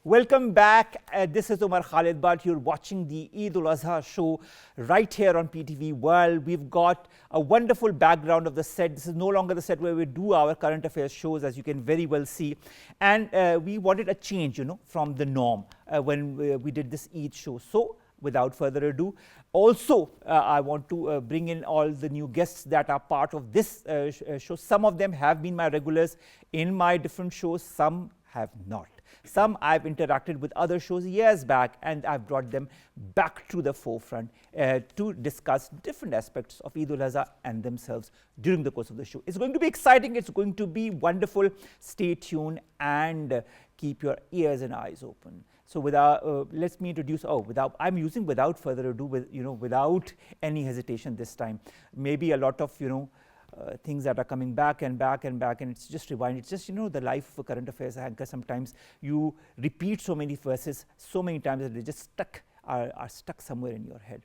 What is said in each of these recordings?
Welcome back. This is Omar Khalid, but you're watching the eiduladha show right here on PTV World. We've got a wonderful background of the set. This is no longer the set where we do our current affairs shows, as you can very well see. And we wanted a change, from the norm when we did this Eid show. So without further ado, also I want to bring in all the new guests that are part of this show. Some of them have been my regulars in my different shows, some have not. Some I've interacted with other shows years back, and I've brought them back to the forefront to discuss different aspects of eiduladha and themselves during the course of the show. It's going to be exciting, it's going to be wonderful. Stay tuned and keep your ears and eyes open. So let me introduce, I'm using without further ado, without any hesitation this time. Maybe a lot of, things that are coming back and back and back, and it's just rewind. It's just, the life of a current affairs anchor. Sometimes you repeat so many verses so many times that they just are stuck somewhere in your head.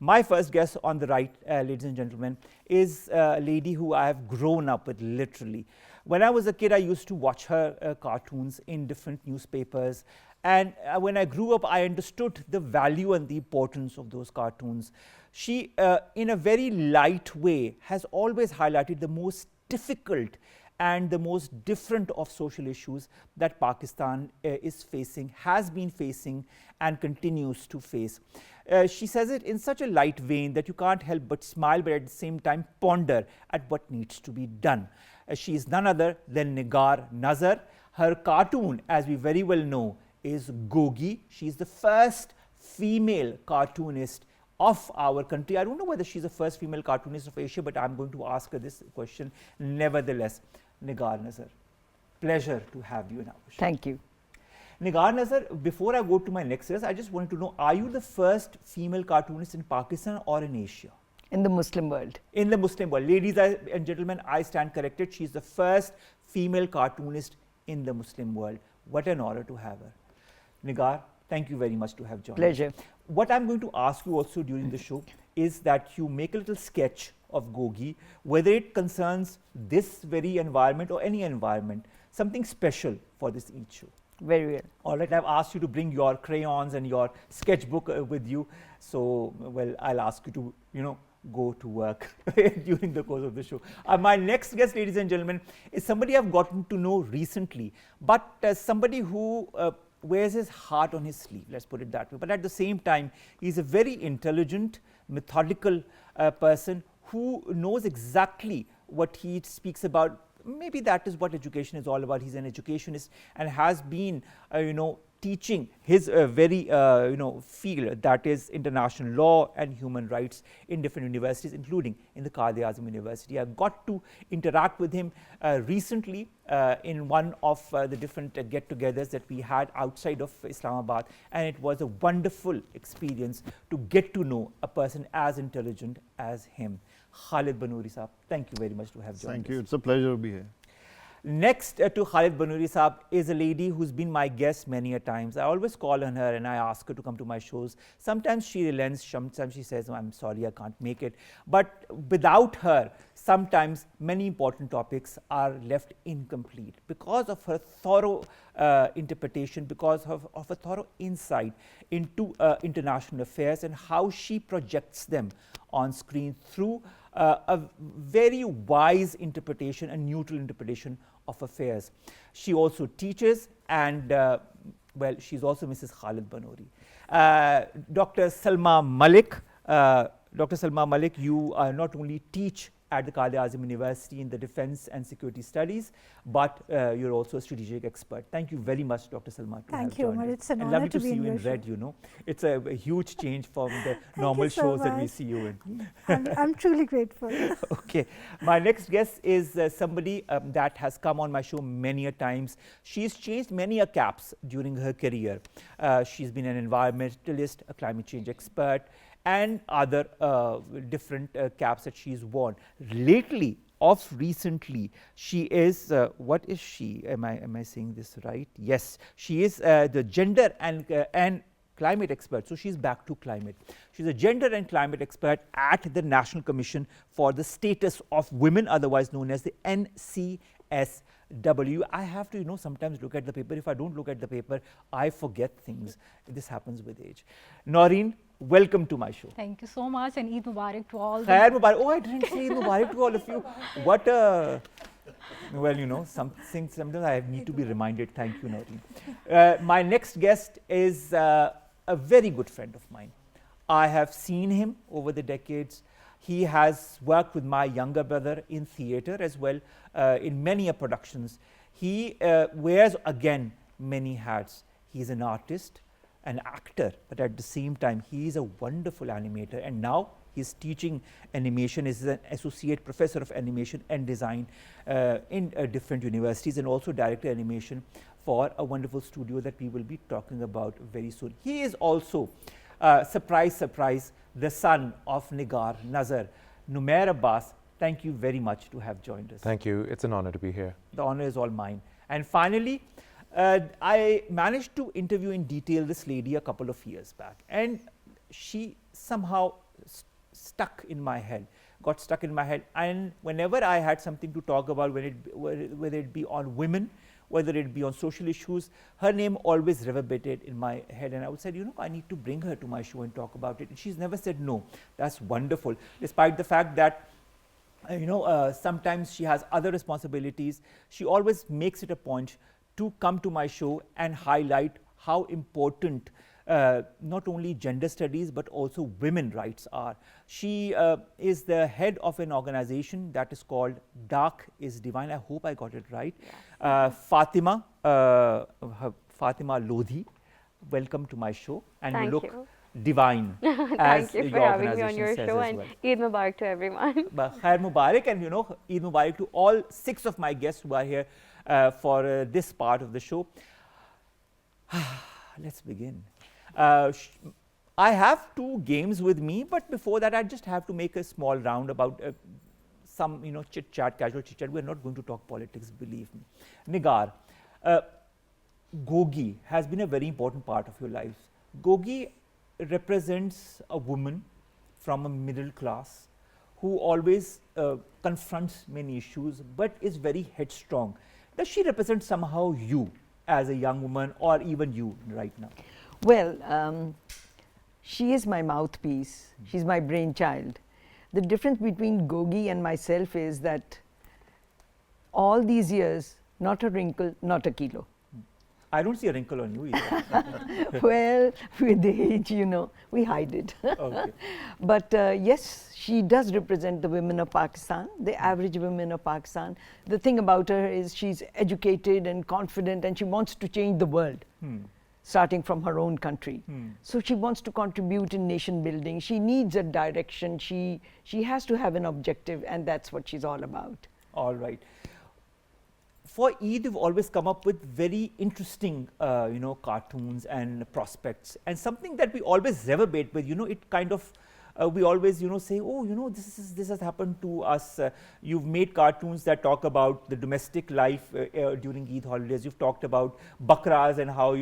My first guest on the right, ladies and gentlemen, is a lady who I have grown up with, literally. When I was a kid, I used to watch her cartoons in different newspapers. And when I grew up, I understood the value and the importance of those cartoons. She, in a very light way, has always highlighted the most difficult and the most different of social issues that Pakistan is facing, has been facing, and continues to face. She says it in such a light vein that you can't help but smile, but at the same time ponder at what needs to be done. She is none other than Nigar Nazar. Her cartoon, as we very well know, is Gogi. She is the first female cartoonist of our country. I don't know whether she's the first female cartoonist of Asia, but I'm going to ask her this question nevertheless. Nigar Nazar, pleasure to have you in our show. Thank you. Nigar Nazar, before I go to my next guest, I just wanted to know, are you the first female cartoonist in Pakistan or in Asia? In the Muslim world. In the Muslim world. Ladies and gentlemen, I stand corrected. She's the first female cartoonist in the Muslim world. What an honor to have her. Nigar, thank you very much to have joined. Pleasure. What I'm going to ask you also during the show is that you make a little sketch of Gogi, whether it concerns this very environment or any environment, something special for this Eid show. Very well. All right, I've asked you to bring your crayons and your sketchbook with you. So, well, I'll ask you to, go to work during the course of the show. My next guest, ladies and gentlemen, is somebody I've gotten to know recently, but somebody who wears his heart on his sleeve, let's put it that way. But at the same time, he's a very intelligent, methodical person who knows exactly what he speaks about. Maybe that is what education is all about. He's an educationist and has been, teaching his very, field, that is international law and human rights in different universities, including in the Quaid-e-Azam University. I got to interact with him recently in one of the different get-togethers that we had outside of Islamabad, and it was a wonderful experience to get to know a person as intelligent as him. Khalid Banuri Saab, thank you very much to have joined us. Thank you, it's a pleasure to be here. Next to Khalid Banuri Saab is a lady who's been my guest many a times. I always call on her and I ask her to come to my shows. Sometimes she relents, sometimes she says, I'm sorry, I can't make it. But without her, sometimes many important topics are left incomplete because of her thorough interpretation, because of a thorough insight into international affairs and how she projects them on screen through a very wise interpretation and neutral interpretation of affairs. She also teaches and, she's also Mrs. Khalid Banuri. Dr. Salma Malik. Dr. Salma Malik, you not only teach at the Quaid-e-Azam University in the Defense and Security Studies, but you're also a strategic expert. Thank you very much, Dr. Salma. Thank you, Omar. It's an honor lovely to see you in red, It's a huge change from the normal shows that we see you in. I'm truly grateful. Okay. My next guest is somebody that has come on my show many a times. She's changed many a caps during her career. She's been an environmentalist, a climate change expert, and other different caps that she's worn. Lately, recently, she is, what is she? Am I saying this right? Yes, she is the gender and climate expert. So she's back to climate. She's a gender and climate expert at the National Commission for the Status of Women, otherwise known as the NCSW. W. I have to, sometimes look at the paper. If I don't look at the paper, I forget things. This happens with age. Noreen, welcome to my show. Thank you so much, and Eid Mubarak to all. Khair Mubarak. Oh, I didn't say Eid Mubarak to all of you. What a... Well, sometimes I need to be reminded. Thank you, Noreen. My next guest is a very good friend of mine. I have seen him over the decades. He has worked with my younger brother in theatre as well, in many productions. He wears, again, many hats. He's an artist, an actor, but at the same time, he is a wonderful animator. And now he's teaching animation. He's an associate professor of animation and design in different universities, and also director animation for a wonderful studio that we will be talking about very soon. He is also, surprise, surprise, the son of Nigar, Nazar, Numair Abbas. Thank you very much to have joined us. Thank you. It's an honor to be here. The honor is all mine. And finally, I managed to interview in detail this lady a couple of years back, and she somehow stuck in my head, got stuck in my head. And whenever I had something to talk about, whether it be on women, whether it be on social issues, her name always reverberated in my head. And I would say, I need to bring her to my show and talk about it. And she's never said no. That's wonderful, despite the fact that sometimes she has other responsibilities. She always makes it a point to come to my show and highlight how important not only gender studies but also women rights are. She is the head of an organization that is called Dark is Divine. I hope I got it right. Fatima, Fatima Lodhi, welcome to my show. And you look divine. Thank you for having me on your show, and Eid Mubarak to everyone. Khair Mubarak, and Eid Mubarak to all 6 of my guests who are here for this part of the show. Let's begin. I have 2 games with me, but before that I just have to make a small round about some chit-chat, casual chit-chat. We're not going to talk politics, believe me. Nigar, Gogi has been a very important part of your life. Gogi represents a woman from a middle class who always confronts many issues but is very headstrong. Does she represent somehow you as a young woman, or even you right now? Well, she is my mouthpiece. She's my brainchild. The difference between Gogi and myself is that all these years, not a wrinkle, not a kilo. I don't see a wrinkle on you either. Well, with age, we hide it. Okay. But yes, she does represent the women of Pakistan, the average women of Pakistan. The thing about her is she's educated and confident, and she wants to change the world, starting from her own country. So she wants to contribute in nation building. She needs a direction. She has to have an objective, and that's what she's all about. All right. For Eid, you've always come up with very interesting, cartoons and prospects, and something that we always reverberate with. It kind of, we always, say, oh, this has happened to us. You've made cartoons that talk about the domestic life during Eid holidays. You've talked about bakras and how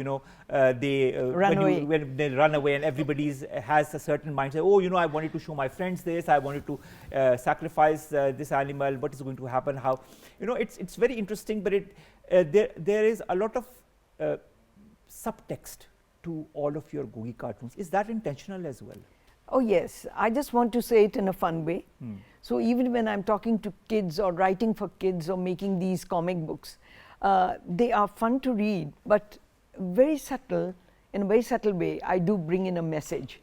they when they run away, and everybody has a certain mindset. Oh, I wanted to show my friends this. I wanted to sacrifice this animal. What is going to happen? How, it's very interesting. But there is a lot of subtext to all of your Gogi cartoons. Is that intentional as well? Oh yes, I just want to say it in a fun way. So even when I'm talking to kids or writing for kids or making these comic books, they are fun to read, but very subtle, in a very subtle way, I do bring in a message.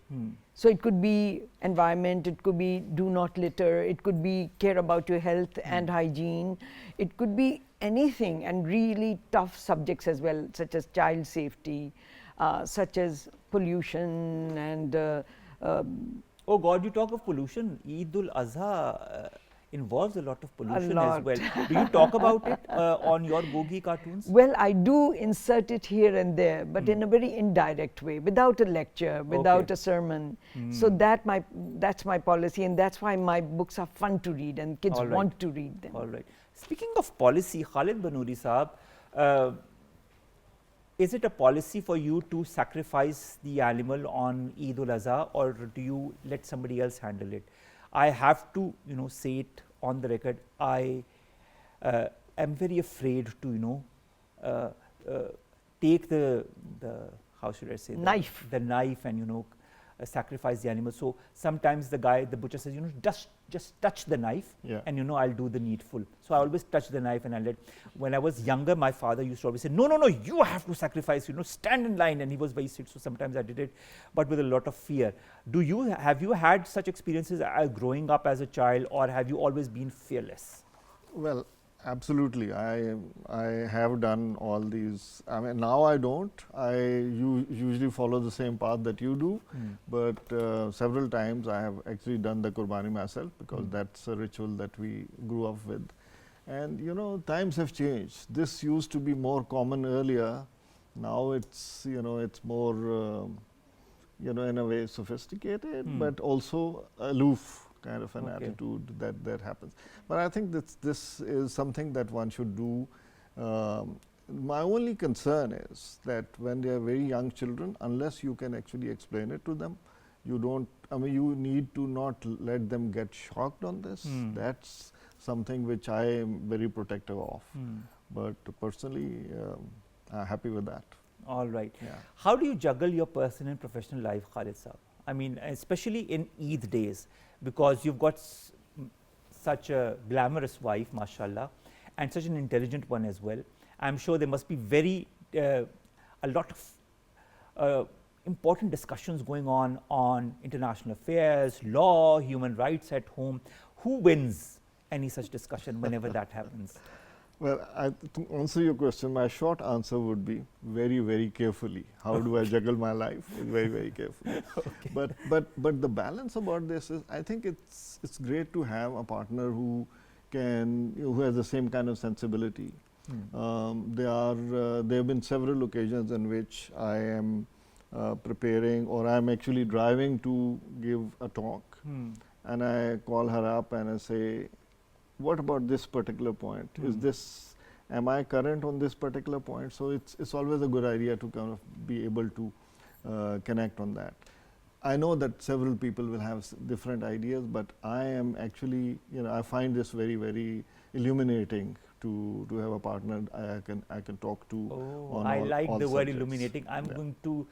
So it could be environment, it could be do not litter, it could be care about your health and hygiene, it could be anything, and really tough subjects as well, such as child safety, such as pollution and oh God, you talk of pollution. Eiduladha involves a lot of pollution as well. Do you talk about it on your Gogi cartoons? Well, I do insert it here and there, but in a very indirect way, without a lecture, without a sermon. So that's my policy, and that's why my books are fun to read and kids want to read them. All right. Speaking of policy, Khalid Banuri Saab, is it a policy for you to sacrifice the animal on Eiduladha, or do you let somebody else handle it? I have to, say it on the record. I am very afraid to, take the how should I say, the knife and sacrifice the animal. So sometimes the butcher says, just touch the knife, and I'll do the needful. So I always touch the knife, and I let. When I was younger, my father used to always say, no, you have to sacrifice, stand in line, and he was very strict. So sometimes I did it, but with a lot of fear. Have you had such experiences growing up as a child, or have you always been fearless? Well, absolutely. I have done all these. I mean, now I don't. I usually follow the same path that you do, but several times I have actually done the Qurbani myself, because that's a ritual that we grew up with. And times have changed. This used to be more common earlier. Now it's it's more in a way sophisticated, but also aloof kind of an attitude that happens. But I think this is something that one should do. My only concern is that when they are very young children, unless you can actually explain it to them, you need to not let them get shocked on this. That's something which I am very protective of. But personally, I'm happy with that. All right. Yeah. How do you juggle your personal and professional life, Khalid Saab? I mean, especially in Eid days, because you've got such a glamorous wife, mashallah, and such an intelligent one as well. I'm sure there must be a lot of important discussions going on international affairs, law, human rights at home. Who wins any such discussion whenever that happens? Well, to answer your question, my short answer would be very, very carefully. How do I juggle my life? Very, very carefully. But the balance about this is, I think it's great to have a partner who has the same kind of sensibility. There have been several occasions in which I am preparing, or I am actually driving to give a talk, and I call her up and I say, what about this particular point? Am I current on this particular point? So it's always a good idea to kind of be able to connect on that. I know that several people will have different ideas, but I am actually, I find this very, very illuminating to have a partner I can talk to. Oh, I like the word illuminating. I'm going to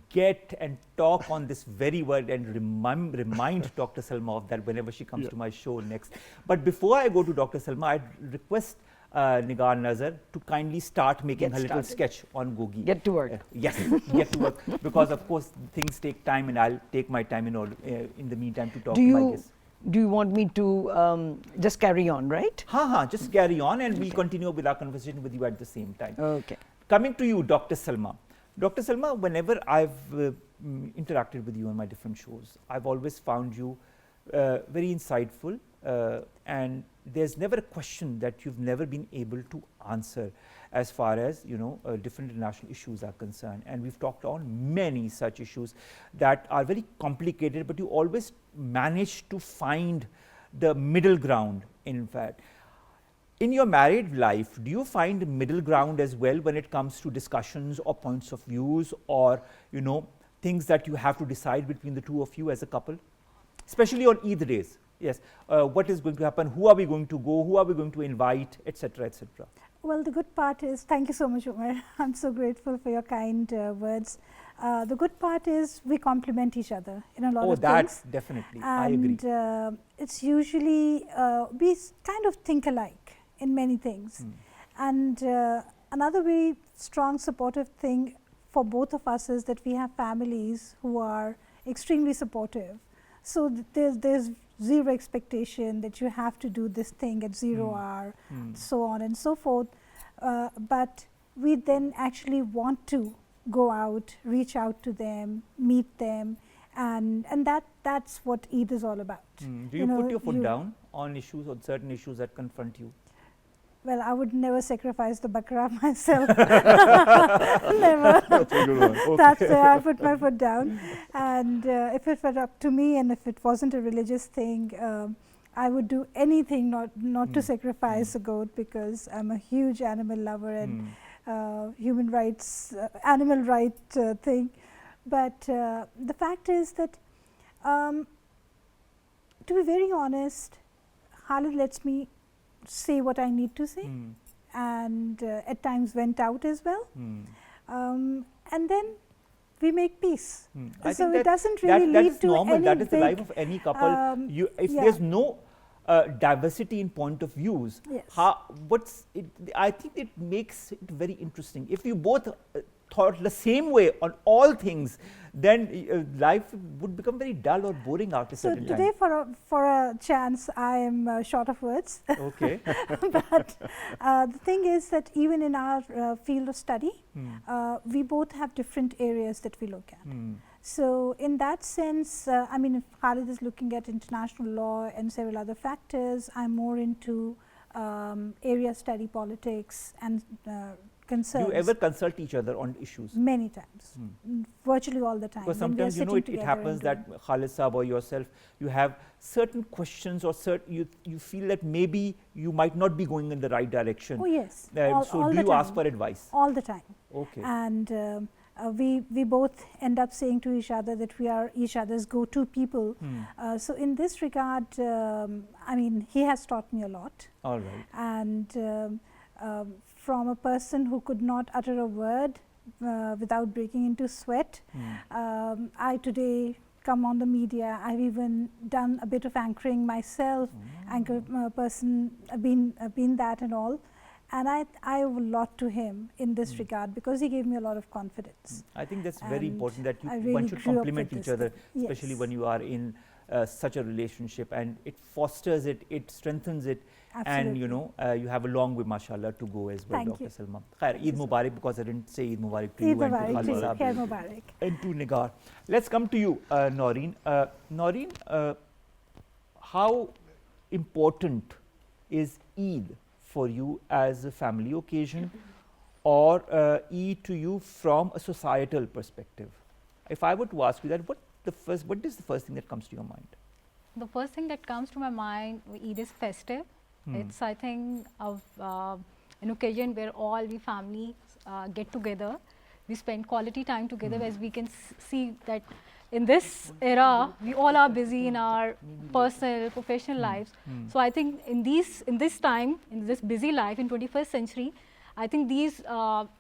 get and talk on this very word and remind Dr. Salma of that whenever she comes to my show next. But before I go to Dr. Salma, I'd request Nigar, Nazar to kindly start making a little sketch on Gogi. Get to work. Yes, get to work, because of course things take time, and I'll take my time in the meantime to talk to my guests. Do you want me to just carry on, right? Just carry on, and we'll continue with our conversation with you at the same time. Okay. Coming to you, Dr. Salma. Dr. Salma, whenever I've interacted with you on my different shows, I've always found you very insightful, and there's never a question that you've never been able to answer as far as different international issues are concerned. And we've talked on many such issues that are very complicated, but you always manage to find the middle ground. In fact, in your married life, do you find middle ground as well when it comes to discussions or points of views, or things that you have to decide between the two of you as a couple, especially on Eid days? Yes, what is going to happen? Who are we going to go? Who are we going to invite, etc., etc.? Well, the good part is, thank you so much, Omar. I'm so grateful for your kind words. The good part is we complement each other in a lot of things. Oh, that's definitely, I agree. And it's usually, we kind of think alike in many things. And another very strong supportive thing for both of us is that we have families who are extremely supportive. So there's zero expectation that you have to do this thing at 0 hour, so on and so forth. But we then actually want to go out, reach out to them, meet them, and that's what Eid is all about. Do you put your foot down on issues, on certain issues that confront you? Well, I would never sacrifice the bakra myself. Never. That's a good one. Okay. That's where I put my foot down. And if it were up to me, and if it wasn't a religious thing, I would do anything not to sacrifice a goat, because I'm a huge animal lover and human rights, animal right thing. But the fact is that, to be very honest, Khalid lets me say what I need to say. and at times went out as well. And then we make peace. So it doesn't really lead to normal. any That is the big, life of any couple. If yeah. there's no diversity in point of views, Yes. I think it makes it very interesting. If you both thought the same way on all things, then life would become very dull or boring after a So certain today, time. for a chance, I am short of words. Okay. But the thing is that even in our field of study, we both have different areas that we look at. So in that sense, I mean, if Khalid is looking at international law and several other factors, I'm more into area study, politics, and concerns. Do you ever consult each other on issues? Many times, virtually all the time. Because when we are sometimes sitting it together happens and that Khalid Saab or yourself, you have certain questions or you feel that maybe you might not be going in the right direction. Oh yes, So all do the you time. ask for advice? All the time. Okay. And we both end up saying to each other that we are each other's go-to people. So in this regard, I mean, he has taught me a lot. All right. And from a person who could not utter a word without breaking into sweat, I today come on the media. I've even done a bit of anchoring myself, anchor person, been that and all. And I owe a lot to him in this regard, because he gave me a lot of confidence. I think that's very important, that really one should grew up complement with each this other, thing. especially Yes. when you are in such a relationship, and it fosters it, it strengthens it. And you know, you have a long way, mashallah, to go as well. Thank Dr. you. Salma. Khair, Eid Mubarak, because I didn't say Eid Mubarak to Eid you and to Mubarak Khalid to you. Saab Khair Mubarak. and to Nigar. Let's come to you, Noreen. Noreen, how important is Eid for you as a family occasion, or Eid to you from a societal perspective? If I were to ask you that, what is the first thing that comes to your mind? The first thing that comes to my mind, Eid is festive. It's, I think, of an occasion where all we families get together. We spend quality time together, as we can see that in this era, we all are busy in our personal, professional lives. So I think in this time, in this busy life in 21st century, I think these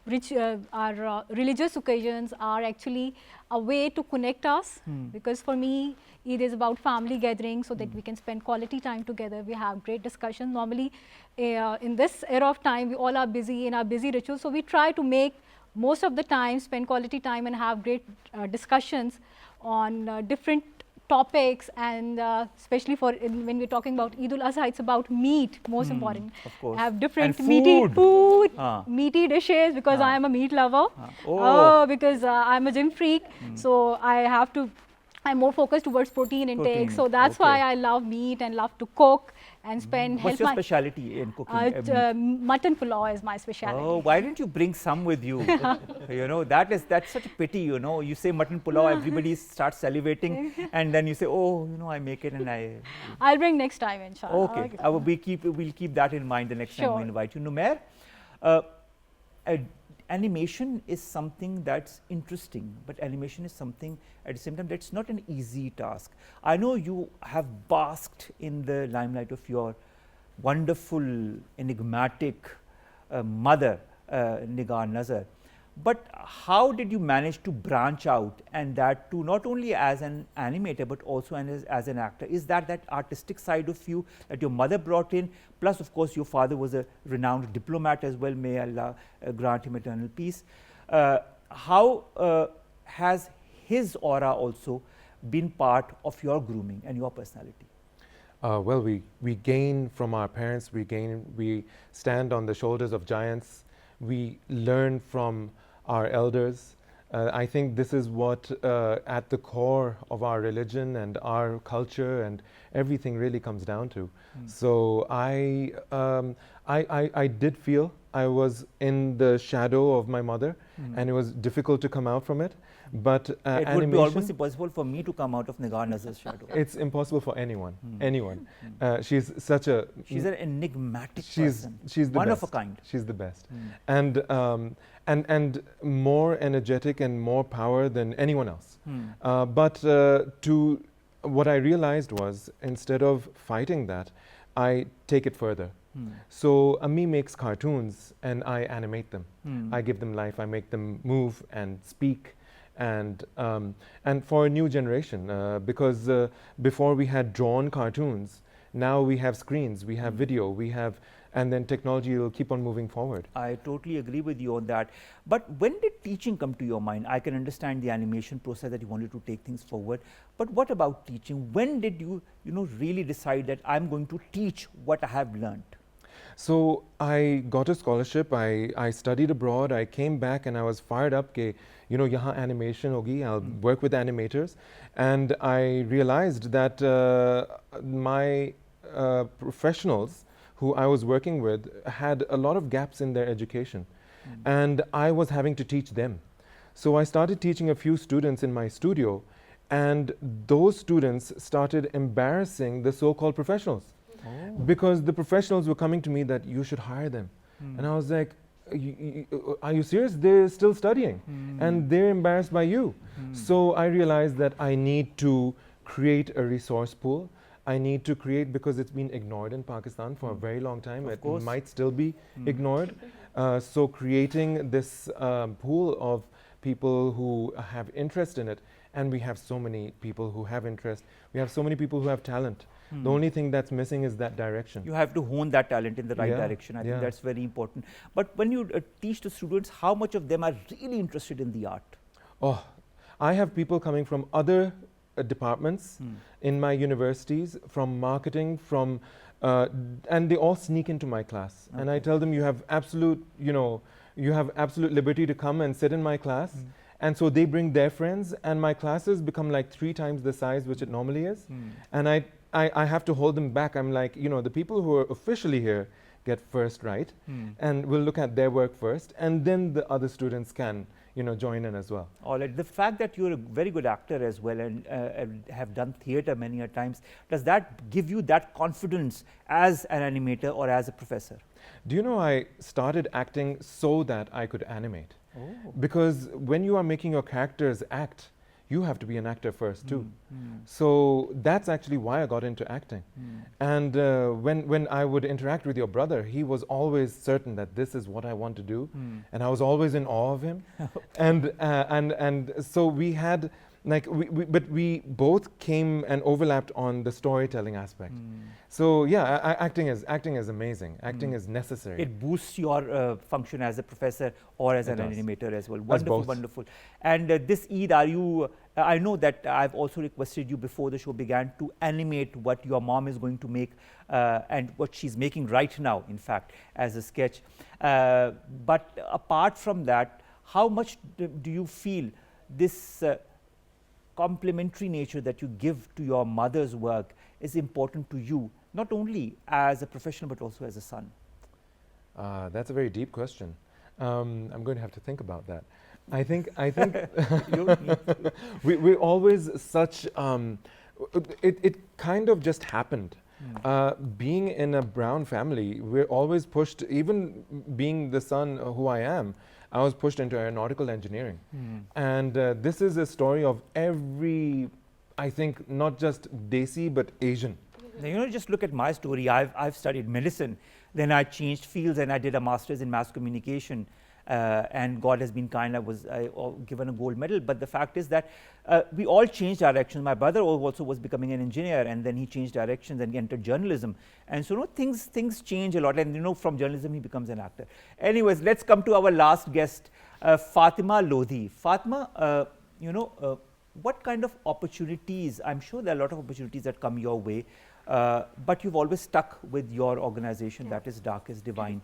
religious occasions are actually a way to connect us, because for me, Eid is about family gathering, so that we can spend quality time together. We have great discussion. Normally, in this era of time, we all are busy in our busy rituals, so we try to make most of the time, spend quality time and have great discussions on different topics, and especially when we're talking about Eidul-Adha, it's about meat, most important. Of course. Have different And meaty food, Ah. meaty dishes, because I am a meat lover. Oh. Because I'm a gym freak, so I'm more focused towards protein intake. Protein, So that's okay. why I love meat and love to cook and spend. What's your speciality in cooking? Mutton pulao is my specialty. Oh, why didn't you bring some with you? You know, that's such a pity, you know. You say mutton pulao, everybody starts salivating, and then you say, oh, you know, I make it and I'll bring next time, inshallah. Okay, we'll keep that in mind the next time we Sure. invite you. Numair, animation is something that's interesting, but animation is something at the same time that's not an easy task. I know you have basked in the limelight of your wonderful, enigmatic mother, Nigar Nazar. But how did you manage to branch out, and that too not only as an animator but also as an actor? Is that artistic side of you that your mother brought in, plus of course your father was a renowned diplomat as well, may Allah grant him eternal peace. How has his aura also been part of your grooming and your personality? Well, we gain from our parents, we stand on the shoulders of giants, we learn from our elders. I think this is what at the core of our religion and our culture and everything really comes down to. So I did feel I was in the shadow of my mother, and it was difficult to come out from it. But it would be almost impossible for me to come out of Nigar Nazar's shadow. It's impossible for anyone. She's She's an enigmatic person. She's the one best. of a kind. She's the best, and more energetic and more power than anyone else. But what I realized was, instead of fighting that, I take it further. So Ammi makes cartoons and I animate them. I give them life, I make them move and speak, and for a new generation, because before we had drawn cartoons, now we have screens, we have video, we have, and then technology will keep on moving forward. I totally agree with you on that. But when did teaching come to your mind? I can understand the animation process that you wanted to take things forward, but what about teaching? When did you, really decide that I'm going to teach what I have learned? So I got a scholarship, I studied abroad, I came back and I was fired up ke, yahan animation hogi, I'll work with animators. And I realized that my professionals who I was working with had a lot of gaps in their education. And I was having to teach them. So I started teaching a few students in my studio, and those students started embarrassing the so-called professionals. Because the professionals were coming to me that you should hire them. And I was like, are you serious? They're still studying and they're embarrassed by you. So I realized that I need to create a resource pool. I need to create, because it's been ignored in Pakistan for a very long time. It might still be ignored. So creating this pool of people who have interest in it, and we have so many people who have interest. We have so many people who have talent. The only thing that's missing is that direction. You have to hone that talent in the right direction. I think that's very important. But when you teach the students, how much of them are really interested in the art? Oh, I have people coming from other departments in my universities, from marketing, from and they all sneak into my class. And I tell them, you have absolute, you have absolute liberty to come and sit in my class. And so they bring their friends, and my classes become like 3 times the size which it normally is. And I have to hold them back. I'm like, the people who are officially here get first right, and we'll look at their work first, and then the other students can, join in as well. All right. The fact that you're a very good actor as well, and have done theatre many a times, does that give you that confidence as an animator or as a professor? Do you know, I started acting so that I could animate. Because when you are making your characters act, you have to be an actor first too. So that's actually why I got into acting. And when I would interact with your brother, he was always certain that this is what I want to do. And I was always in awe of him. and so we had, like, but we both came and overlapped on the storytelling aspect. So yeah, acting is amazing. Acting is necessary. It boosts your function as a professor or as an animator as well. Wonderful, wonderful. And this Eid, are you? I know that I've also requested you before the show began to animate what your mom is going to make and what she's making right now, in fact, as a sketch. But apart from that, how much do you feel this complementary nature that you give to your mother's work is important to you, not only as a professional but also as a son? That's a very deep question. I'm going to have to think about that. I think we're always such, it kind of just happened. Being in a brown family, we're always pushed, even being the son who I am, I was pushed into aeronautical engineering. And this is a story of every, I think, not just Desi, but Asian. Now, just look at my story. I've studied medicine, then I changed fields and I did a master's in mass communication. And God has been kind, I was given a gold medal. But the fact is that we all changed directions. My brother also was becoming an engineer, and then he changed directions and entered journalism. And so things change a lot, and from journalism he becomes an actor. Anyways, let's come to our last guest, Fatima Lodhi. Fatima, what kind of opportunities, I'm sure there are a lot of opportunities that come your way, but you've always stuck with your organization, that is Dark is Divine.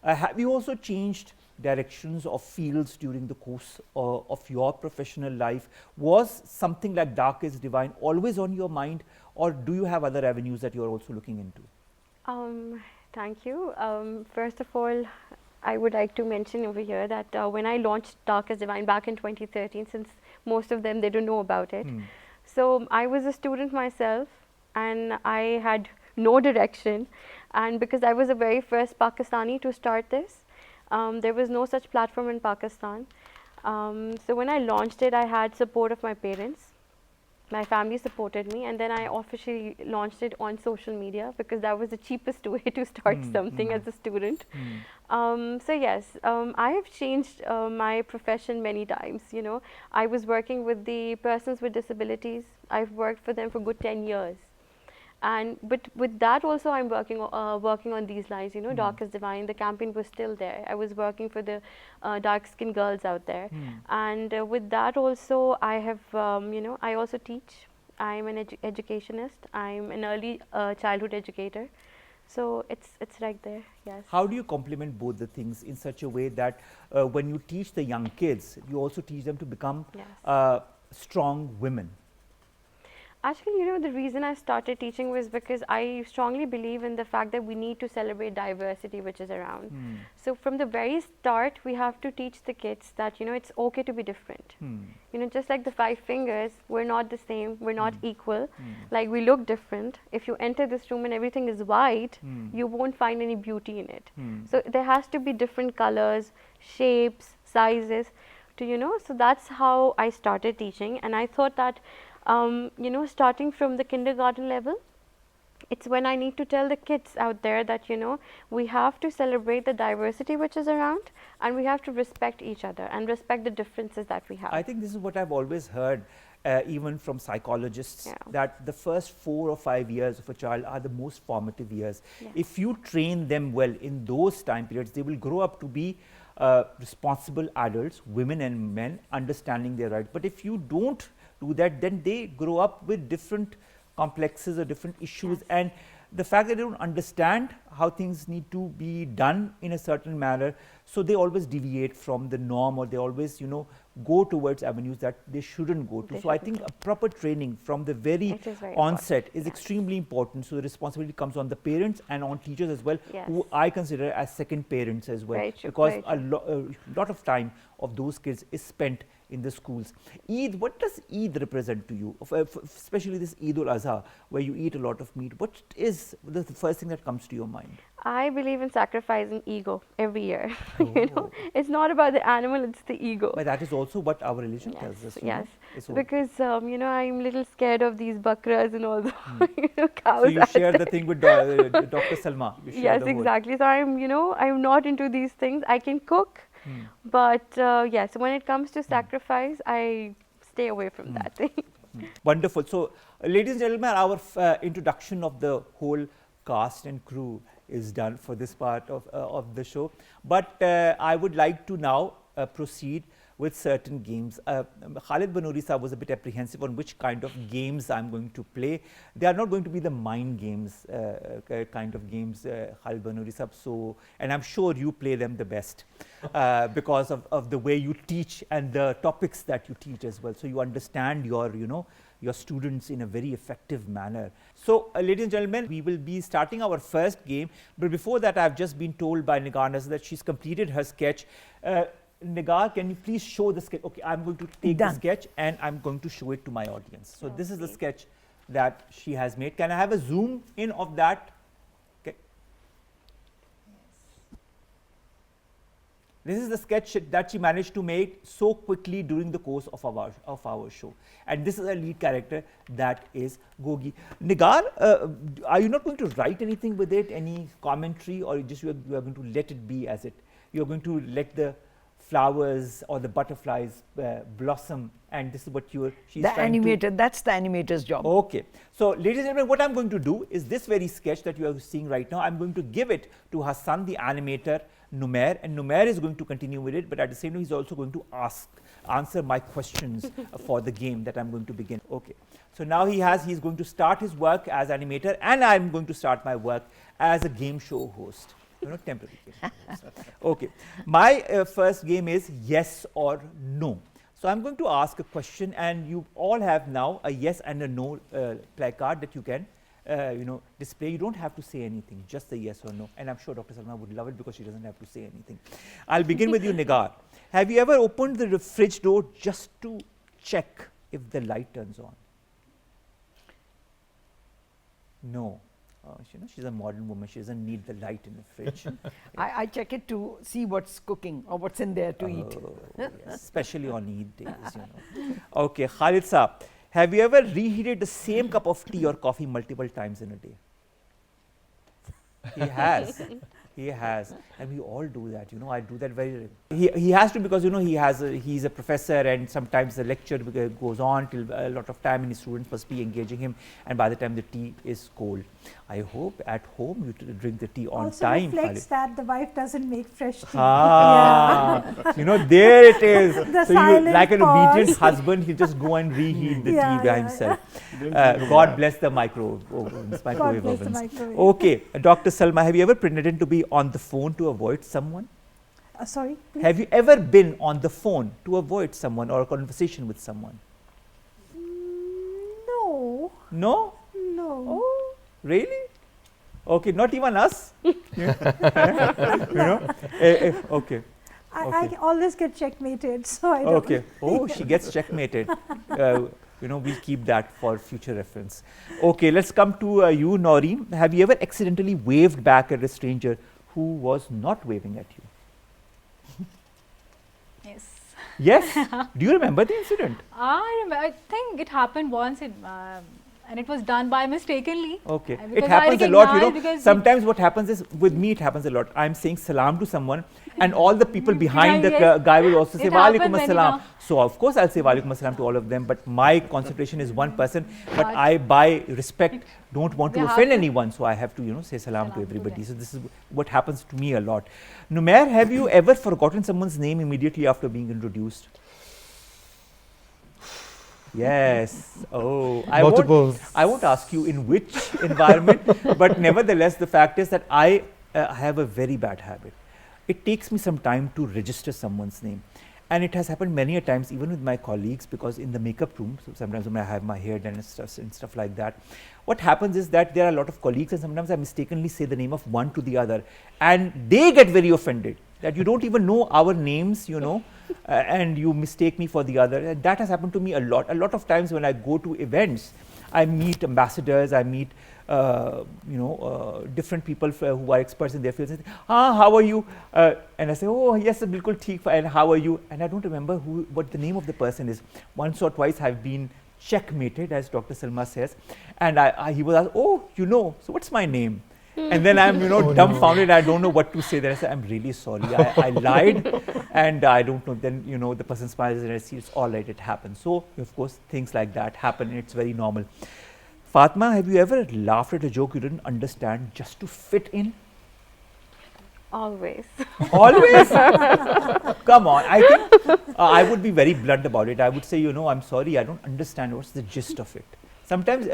Have you also changed directions of fields during the course of your professional life? Was something like Dark is Divine always on your mind, or do you have other avenues that you are also looking into? Thank you. First of all, I would like to mention over here that when I launched Dark is Divine back in 2013, since most of them, they don't know about it. So I was a student myself, and I had no direction. And because I was the very first Pakistani to start this, there was no such platform in Pakistan. So when I launched it, I had support of my parents. My family supported me, and then I officially launched it on social media because that was the cheapest way to start something as a student. So yes, I have changed my profession many times. You know, I was working with the persons with disabilities. I've worked for them for good 10 years. And but with that also I'm working on these lines, you know, Dark is Divine. The campaign was still there. I was working for the dark-skinned girls out there, and with that also I have, you know, I also teach. I'm an educationist. I'm an early childhood educator. So it's right there. Yes. How do you complement both the things in such a way that when you teach the young kids, you also teach them to become strong women? Actually, you know, the reason I started teaching was because I strongly believe in the fact that we need to celebrate diversity which is around. So from the very start, we have to teach the kids that, you know, it's okay to be different. You know, just like the 5 fingers, we're not the same, we're not equal. Like, we look different. If you enter this room and everything is white, you won't find any beauty in it. So there has to be different colors, shapes, sizes to, you know, so that's how I started teaching. And I thought that you know, starting from the kindergarten level, it's when I need to tell the kids out there that, you know, we have to celebrate the diversity which is around, and we have to respect each other and respect the differences that we have. I think this is what I've always heard, even from psychologists, that the first 4 or 5 years of a child are the most formative years. If you train them well in those time periods, they will grow up to be responsible adults, women and men, understanding their rights. But if you don't do that, then they grow up with different complexes or different issues, and the fact that they don't understand how things need to be done in a certain manner, so they always deviate from the norm, or they always, you know, go towards avenues that they shouldn't go to. So I think a proper training from the very onset is extremely important. So the responsibility comes on the parents and on teachers as well, who I consider as second parents as well, because a lot of time of those kids is spent in the schools. Eid, what does Eid represent to you, especially this Eid-ul-Adha, where you eat a lot of meat? What is the first thing that comes to your mind? I believe in sacrificing ego every year. You know, it's not about the animal, it's the ego. But that is also what our religion tells us. Yes, because you know, I'm a little scared of these bakras and all the you know, cows. So you share the thing with Dr. Salma. Yes, exactly. So I'm, you know, I'm not into these things. I can cook, but yes, when it comes to sacrifice, I stay away from that thing. Wonderful. So, ladies and gentlemen, our introduction of the whole cast and crew is done for this part of the show. But I would like to now proceed with certain games. Khalid Banuri sir was a bit apprehensive on which kind of games I'm going to play. They are not going to be the mind games kind of games, Khalid Banuri sir. So, and I'm sure you play them the best because of the way you teach and the topics that you teach as well. So you understand your, you know, your students in a very effective manner. So, ladies and gentlemen, we will be starting our first game. But before that, I've just been told by Nigar that she's completed her sketch. Nigar, can you please show the sketch? Okay, I'm going to take the sketch and I'm going to show it to my audience. So, this is the sketch that she has made. Can I have a zoom in of that? Okay. This is the sketch that she managed to make so quickly during the course of our show. And this is a lead character, that is Gogi. Nigar, are you not going to write anything with it, any commentary, or you are going to let it be as it? You are going to let the flowers or the butterflies blossom, and this is what she's trying to... That's the animator's job. Okay. So, ladies and gentlemen, what I'm going to do is this very sketch that you are seeing right now, I'm going to give it to her son, the animator, Numair, and Numair is going to continue with it, but at the same time, he's also going to answer my questions for the game that I'm going to begin. Okay. So now he's going to start his work as animator, and I'm going to start my work as a game show host. Not temporary game show host. Okay. My first game is yes or no. So I'm going to ask a question, and you all have now a yes and a no placard that you can display. You don't have to say anything, just a yes or no. And I'm sure Dr. Salma would love it because she doesn't have to say anything. I'll begin with you, Nigar. Have you ever opened the fridge door just to check if the light turns on? No. She's a modern woman. She doesn't need the light in the fridge. I check it to see what's cooking or what's in there to eat. Yes, especially on Eid days, you know. Okay, Khalid Saab, Have you ever reheated the same cup of tea or coffee multiple times in a day? He has. He has, and we all do that. You know, I do that very. He has to, because you know he's a professor, and sometimes the lecture goes on till a lot of time, and his students must be engaging him. And by the time the tea is cold, I hope at home you drink the tea on Also time. reflects that the wife doesn't make fresh tea. You know, there it is. The So you, silent like an obedient pause. husband, he'll just go and reheat the tea by himself. God bless the microwave ovens. microwave. Okay, Dr. Salma, have you ever pretended to be on the phone to avoid someone? Sorry, please? Have you ever been on the phone to avoid someone or a conversation with someone? No. No? No. Oh, really? Okay, not even us. You know? Okay. I always get checkmated, so I don't. Okay. Oh, she gets checkmated. You know, we'll keep that for future reference. Okay, let's come to you, Noreen. Have you ever accidentally waved back at a stranger who was not waving at you? Yes. Yes? Do you remember the incident? I think it happened once, and it was done by mistakenly. Okay. It because happens I a lot, you know. recognized because Sometimes what happens is, with me it happens a lot. I'm saying salam to someone, and all the people behind the yes. guy will also say It wa happens alaikum when you assalam. know. So of course I'll say wa alaikum assalam to all of them, but my concentration is one person, but But I, by respect, don't want to we have offend to- anyone, so I have to, you know, say salam to Salam to everybody. them. So this is what happens to me a lot. Numair, have you ever forgotten someone's name immediately after being introduced? Yes. Oh, I won't ask you in which environment, but nevertheless, the fact is that I have a very bad habit. It takes me some time to register someone's name. And it has happened many a times, even with my colleagues, because in the makeup room, so sometimes when I have my hair done and stuff like that, what happens is that there are a lot of colleagues, and sometimes I mistakenly say the name of one to the other, and they get very offended that you don't even know our names, you know, and you mistake me for the other. And that has happened to me a lot. A lot of times when I go to events, I meet ambassadors, I meet different people who are experts in their fields. How are you? And I say, oh yes, bilkul theek. And how are you? And I don't remember what the name of the person is. Once or twice I've been checkmated, as Dr. Salma says, and he was asked, oh, you know, so what's my name? And then I'm, dumbfounded. I don't know what to say. Then I say, I'm really sorry. I lied, and I don't know. Then, the person smiles and I see it's all right. It happens. So, of course, things like that happen. It's very normal. Fatima, have you ever laughed at a joke you didn't understand just to fit in? Always. Always? Come on. I think I would be very blunt about it. I would say, I'm sorry. I don't understand. What's the gist of it? Sometimes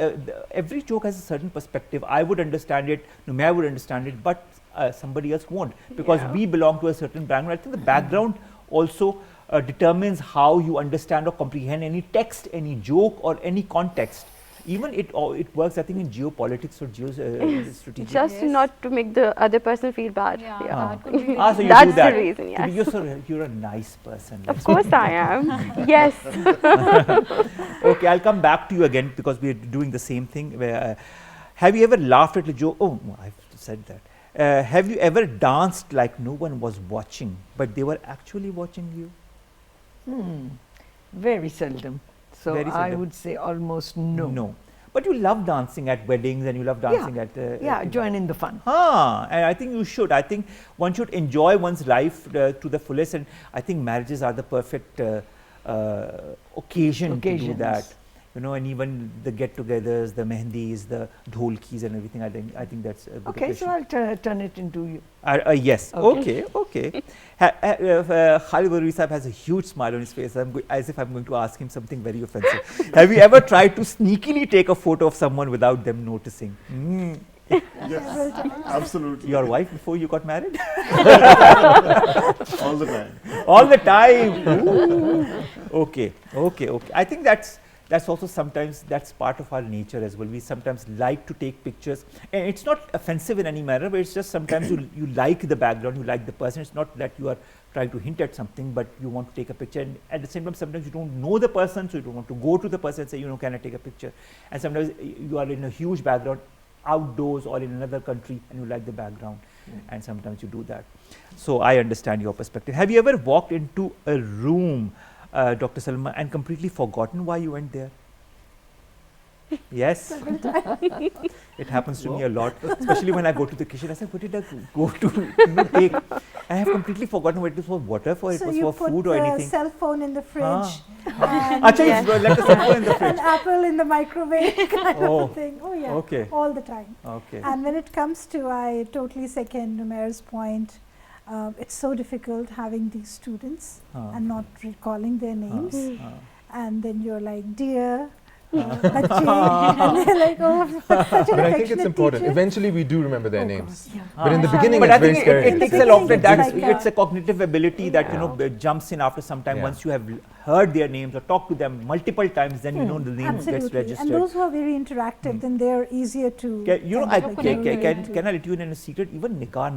every joke has a certain perspective. I would understand it, Numair would understand it, but somebody else won't, because we belong to a certain background. I think the background also determines how you understand or comprehend any text, any joke, or any context. Even it works, I think, in geopolitics or geostrategy. Just not to make the other person feel bad. Yeah. That could be So you That's do that. the reason, yes. You're a nice person. Of course I am. Yes. Okay, I'll come back to you again, because we're doing the same thing. Where, have you ever laughed at a joke? Oh, I've said that. Have you ever danced like no one was watching, but they were actually watching you? Very seldom. So Very I seldom. would say almost no. No. But you love dancing at weddings, and you love dancing at... join in the fun. And I think you should. I think one should enjoy one's life to the fullest, and I think marriages are the perfect occasion to do that. And even the get-togethers, the mehendis, the dholkis and everything, I think that's a good occasion. So I'll turn it into you. Yes. Okay. Khalid Banuri Sahib has a huge smile on his face, as if I'm going to ask him something very offensive. Have you ever tried to sneakily take a photo of someone without them noticing? Yes, absolutely. Your wife before you got married? All the time. All the time. Ooh. Okay. I think that's also sometimes that's part of our nature as well. We sometimes like to take pictures, and it's not offensive in any manner, but it's just sometimes you like the background, you like the person. It's not that you are trying to hint at something, but you want to take a picture, and at the same time sometimes you don't know the person, so you don't want to go to the person and say, can I take a picture? And sometimes you are in a huge background, outdoors or in another country, and you like the background, and sometimes you do that. So I understand your perspective. Have you ever walked into a room, Dr. Salma, and completely forgotten why you went there? Yes. It happens to me a lot, especially when I go to the kitchen. I say, what did I go to take? I have completely forgotten whether it was for water, or it was for food or anything. So you put the cell phone in the fridge. Actually, let the cell phone in the fridge. An apple in the microwave kind of thing. Oh yeah, okay. All the time. Okay. And when it comes to, I totally second Numair's point. It's so difficult having these students and not recalling their names. And then you're like, dear, bache, and they're like, oh, such an But I think it's important. teacher. Eventually, we do remember their names. Yeah. But in the beginning, But it's I very think scary. it takes a beginning lot of it's that. like It's a cognitive ability that, you know, jumps in after some time. Yeah. Once you have heard their names or talked to them multiple times, then you know the name gets Absolutely. registered. And those who are very interactive, then they're easier to. You know, kind of like relate to. can I let you in a secret? Even Nigar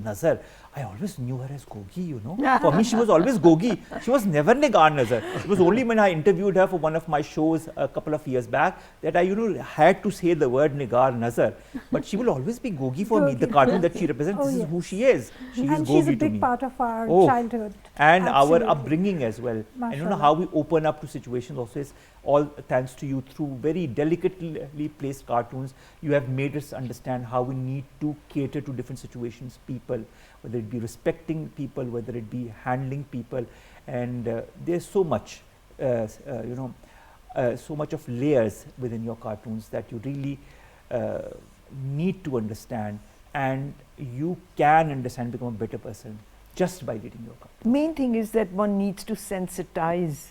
Nazar, I always knew her as Gogi, you know. For me, she was always Gogi. She was never Nigar Nazar. It was only when I interviewed her for one of my shows a couple of years back that I, you know, had to say the word Nigar Nazar. But she will always be Gogi for me. The cartoon that she represents, Oh, this is yes. who she is. She is And Gogi she's a to big me. part of our Oh. childhood. And Absolutely. our upbringing as well. And you know Mashallah. how we open up to situations also is all thanks to you. Through very delicately placed cartoons, you have made us understand how we need to cater to different situations, people, whether it be respecting people, whether it be handling people. And there's so much, you know, so much of layers within your cartoons that you really need to understand, and you can understand, become a better person just by reading your cartoon. Main thing is that one needs to sensitize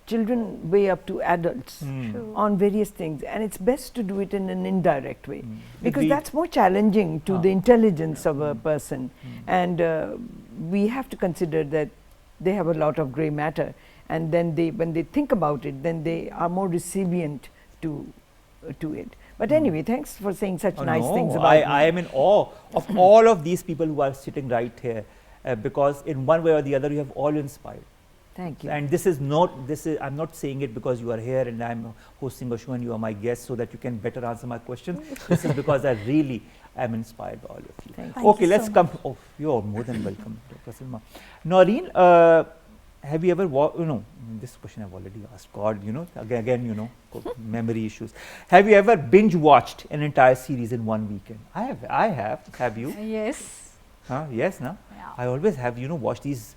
children way up to adults True. on various things, and it's best to do it in an indirect way because Agreed. that's more challenging to the intelligence of a person, and we have to consider that they have a lot of gray matter, and then when they think about it, then they are more recipient to it. But anyway, thanks for saying such nice things about I am in awe of all of these people who are sitting right here, because in one way or the other you have all inspired. Thank you. And I'm not saying it because you are here and I'm hosting a show and you are my guest so that you can better answer my questions. This is because I really am inspired by all of you. Thank you. Okay, Thank you let's so come. Oh, you're more than welcome, Dr. Salma. Noreen, have you ever you know, this question I've already asked. God, you know, again, you know, memory issues. Have you ever binge watched an entire series in one weekend? I have. Have you? Yes. Yes, no? Yeah. I always have, you know, watched these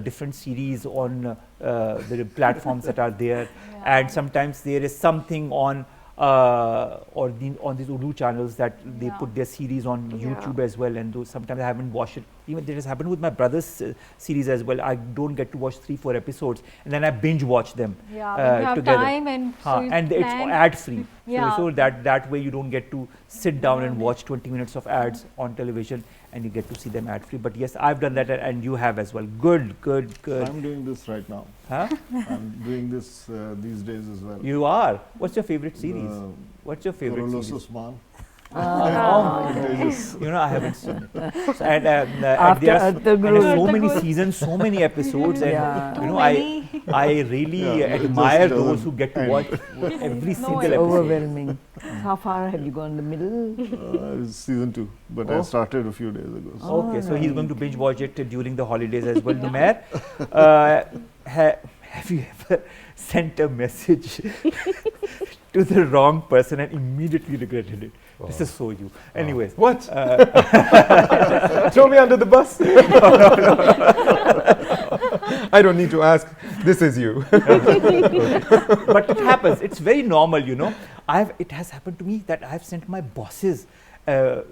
different series on the platforms that are there, and sometimes there is something on on these Urdu channels that they put their series on YouTube as well, and those sometimes I haven't watched it. Even this has happened with my brother's series as well. I don't get to watch 3-4 episodes, and then I binge watch them When you have together. time and so you and it's plan. ad free, Yeah. so that way you don't get to sit down and watch 20 minutes of ads on television, and you get to see them ad free. But yes, I've done that, and you have as well. Good. I'm doing this right now. Huh? I'm doing this these days as well. You are. What's your favorite series? What's your favorite Carlos series? Usman. You know, I haven't seen it. So, and After there are Atta and Guru. there's so many seasons, so many episodes, and Yeah. you know, many. I really Yeah, it admire just those doesn't who get to end. watch every single it's episode. Overwhelming. How far have you gone? The middle? It's season 2, but I started a few days ago. So. Okay, so he's going to binge watch it during the holidays as well. Numair, have you ever sent a message to the wrong person and immediately regretted it? This is so you. Anyways, What? Throw me under the bus. I don't need to ask. This is you. but it happens. It's very normal, you know. It has happened to me that I have sent my bosses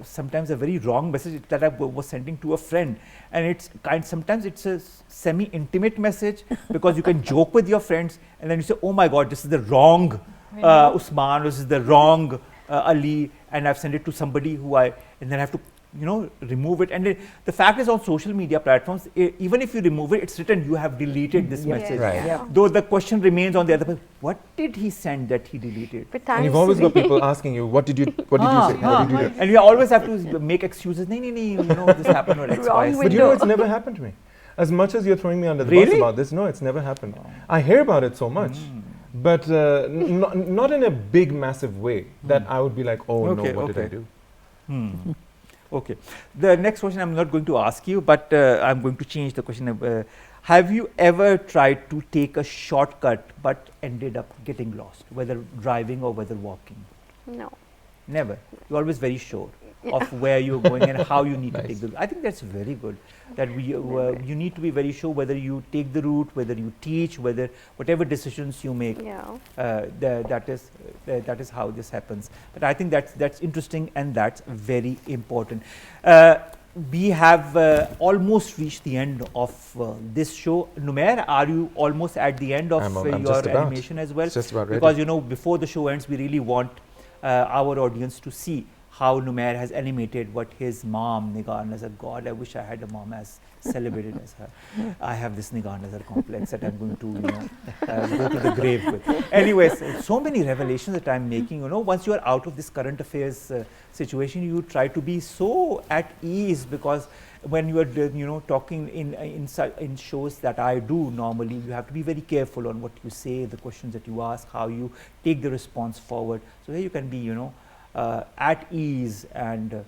sometimes a very wrong message that I was sending to a friend, and sometimes it's a semi-intimate message because you can joke with your friends, and then you say, "Oh my God, this is the wrong Usman, this is the wrong Ali," and I've sent it to somebody and then I have to, you know, remove it. And the fact is, on social media platforms, even if you remove it, it's written you have deleted this message. Right. Yeah. Though the question remains on the other person, what did he send that he deleted? But And you've thanks always to got people asking you, what did you say? What did you do? And you always have to make excuses. No, you know, this happened or X, Y, Z. But you know, it's never happened to me. As much as you're throwing me under the bus Really? about this, no, it's never happened. I hear about it so much, but not in a big, massive way that I would be like, oh no, what did I do? Okay. The next question I'm not going to ask you, but I'm going to change the question. Have you ever tried to take a shortcut but ended up getting lost, whether driving or whether walking? No. Never. You're always very sure of where you're going and how you need to take the route. I think that's very good. That you need to be very sure whether you take the route, whether you teach, whether whatever decisions you make. Yeah. That is how this happens. But I think that's interesting and that's very important. We have almost reached the end of this show. Numair, are you almost at the end of your animation as well? Just about ready. Because you know, before the show ends, we really want our audience to see how Numair has animated what his mom, Nigar Nazar, God, I wish I had a mom as celebrated as her. I have this Nigar Nazar complex that I'm going to, go to the grave with. Anyways, so many revelations that I'm making. You know, once you are out of this current affairs situation, you try to be so at ease, because when you are, talking in shows that I do normally, you have to be very careful on what you say, the questions that you ask, how you take the response forward. So here you can be, at ease and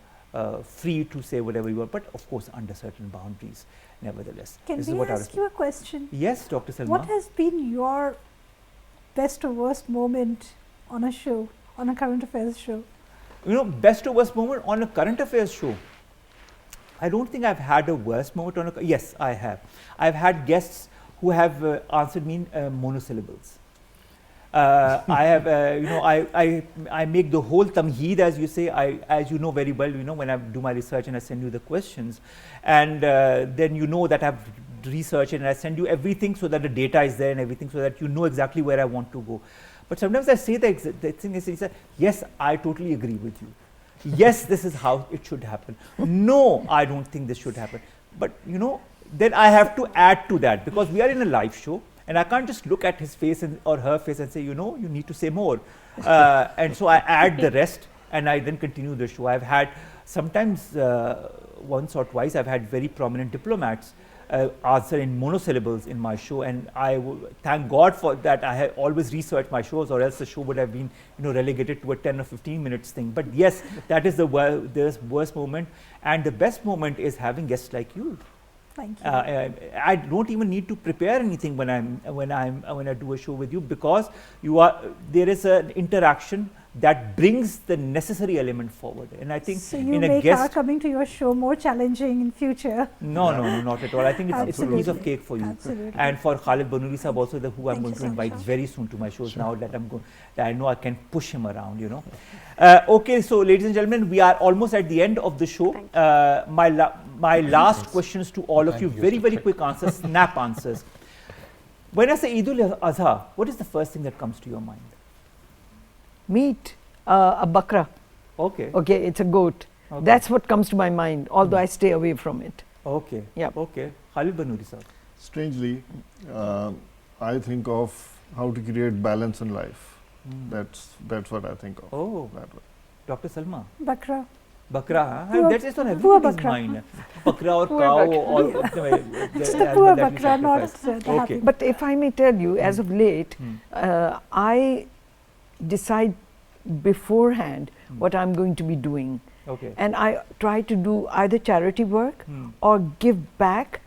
free to say whatever you want, but of course under certain boundaries, nevertheless. Can we ask you a question? Yes, Dr. Salma. What has been your best or worst moment on a show, on a current affairs show? Best or worst moment on a current affairs show? I don't think I've had a worst moment on a. Yes, I have. I've had guests who have answered me in monosyllables. I have, I make the whole tamheed, as you say. As you know very well, when I do my research and I send you the questions, and then you know that I've researched and I send you everything so that the data is there and everything, so that you know exactly where I want to go. But sometimes I say the thing is, yes, I totally agree with you. Yes, this is how it should happen. No, I don't think this should happen. But then I have to add to that, because we are in a live show. And I can't just look at his face or her face and say, you need to say more. And so I add the rest and I then continue the show. I've had sometimes once or twice, I've had very prominent diplomats answer in monosyllables in my show. And I thank God for that. I have always researched my shows, or else the show would have been relegated to a 10 or 15 minutes thing. But yes, that is the worst moment. And the best moment is having guests like you. Thank you. I don't even need to prepare anything when I do a show with you, because there is an interaction that brings the necessary element forward. And I think so you make our coming to your show more challenging in future. No, not at all. I think it's a piece of cake for you. Absolutely. And for Khalid Banuri sahab also, who I'm going to invite very soon to my shows. Now that I know I can push him around, Okay, so ladies and gentlemen, we are almost at the end of the show. My last questions to all of you, very, very quick answers, snap answers. When I say eiduladha, what is the first thing that comes to your mind? Meat, a bakra. Okay. Okay, it's a goat. Okay. That's what comes to my mind, although I stay away from it. Okay. Yeah. Okay. Khalid Banuri sir. Strangely, I think of how to create balance in life. That's what I think of. Oh. Dr. Salma. Bakra. Bakra, huh? That is on everybody's mind. Bakra or cow or just the poor bakra, not the happy. But if I may tell you, as of late, I decide beforehand what I'm going to be doing. Okay. And I try to do either charity work or give back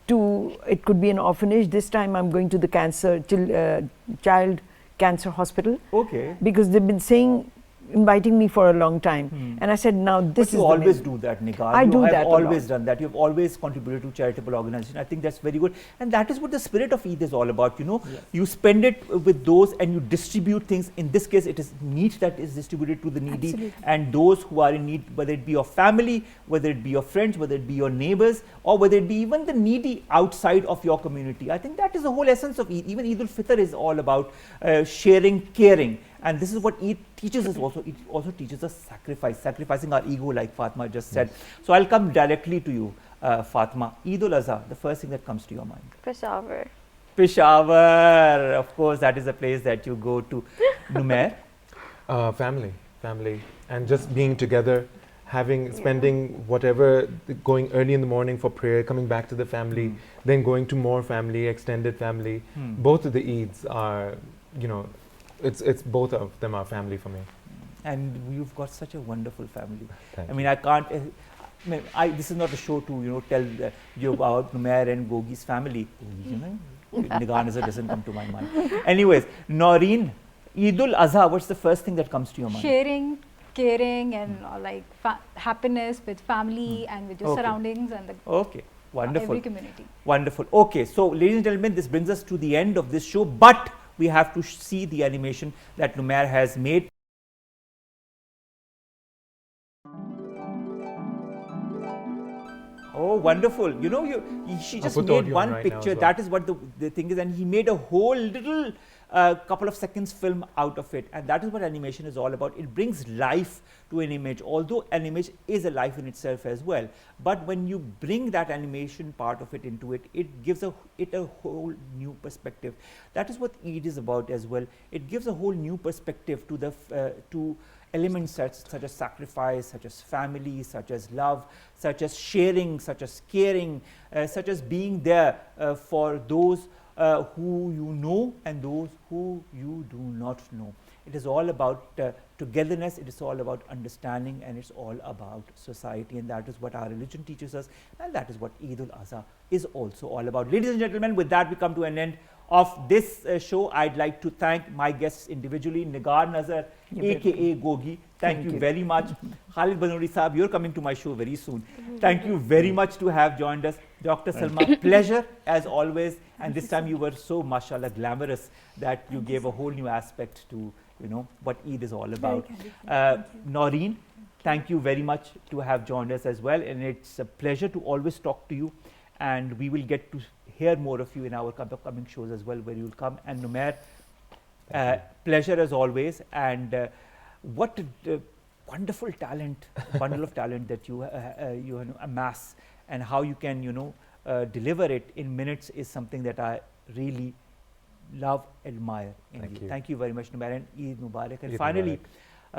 to, it could be an orphanage. This time I'm going to the child cancer hospital. Okay. Because they've been inviting me for a long time. And I said, now this is you always do that, Nigar. I do that. You have always done that. You've always contributed to charitable organization. I think that's very good. And that is what the spirit of Eid is all about. You spend it with those and you distribute things. In this case, it is meat that is distributed to the needy. Absolutely. And those who are in need, whether it be your family, whether it be your friends, whether it be your neighbors, or whether it be even the needy outside of your community. I think that is the whole essence of Eid. Even Eid al-Fitr is all about sharing, caring. And this is what Eid teaches us also. It also teaches us sacrificing our ego, like Fatima just said. So I'll come directly to you, Fatima. Eiduladha, the first thing that comes to your mind. Peshawar, of course, that is a place that you go to. Numair? Family, and just being together, spending whatever, going early in the morning for prayer, coming back to the family, then going to more family, extended family. Both of the Eids are, it's both of them are family for me. And you've got such a wonderful family. Thank I mean, I can't. this is not a show to tell you about Numair and Gogi's family. Nigar Nazar doesn't come to my mind. Anyways, Noreen, Eid-ul-Adha, what's the first thing that comes to your mind? Sharing, caring, and like happiness with family and with your surroundings and the wonderful. Every community. Wonderful. Okay, so ladies and gentlemen, this brings us to the end of this show, but we have to see the animation that Numair has made. Oh, wonderful. She just made one picture. Well. That is what the thing is. And he made a whole little couple of seconds film out of it. And that is what animation is all about. It brings life to an image, although an image is a life in itself as well. But when you bring that animation part of it into it, it gives it a whole new perspective. That is what Eid is about as well. It gives a whole new perspective to to elements such as sacrifice, such as family, such as love, such as sharing, such as caring, such as being there for those who you know and those who you do not know. It is all about togetherness, it is all about understanding, and it's all about society, and that is what our religion teaches us, and that is what Eid-ul-Adha is also all about. Ladies and gentlemen, with that we come to an end of this show. I'd like to thank my guests individually, Nigar Nazar, aka Gogi. Thank you very much. Khalid Banuri Saab, you're coming to my show very soon. Thank you very much to have joined us. Dr. Salma, pleasure as always, and this time you were so mashallah glamorous that you gave a whole new aspect to what Eid is all about. Noreen, thank you very much to have joined us as well, and it's a pleasure to always talk to you, and we will get to hear more of you in our upcoming shows as well, where you'll come. And Numair, pleasure as always, and what a wonderful talent, bundle of talent that you amass, and how you can deliver it in minutes is something that I really love, admire in you. Thank you very much, Numair, and Eid Mubarak. And finally,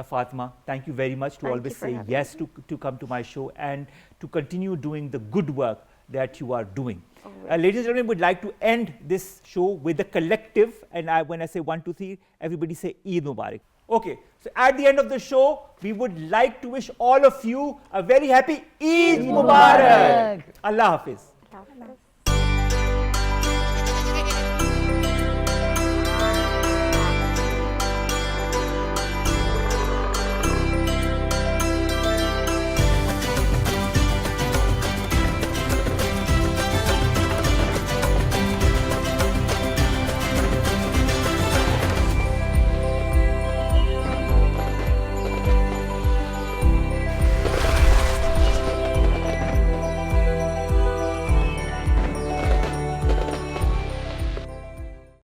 Fatima, thank you very much to always say yes to come to my show and to continue doing the good work that you are doing. Ladies and gentlemen, would like to end this show with a collective, and when I say 1, 2, 3, everybody say Eid Mubarak. Okay, so at the end of the show, we would like to wish all of you a very happy Eid Mubarak. Allah Hafiz.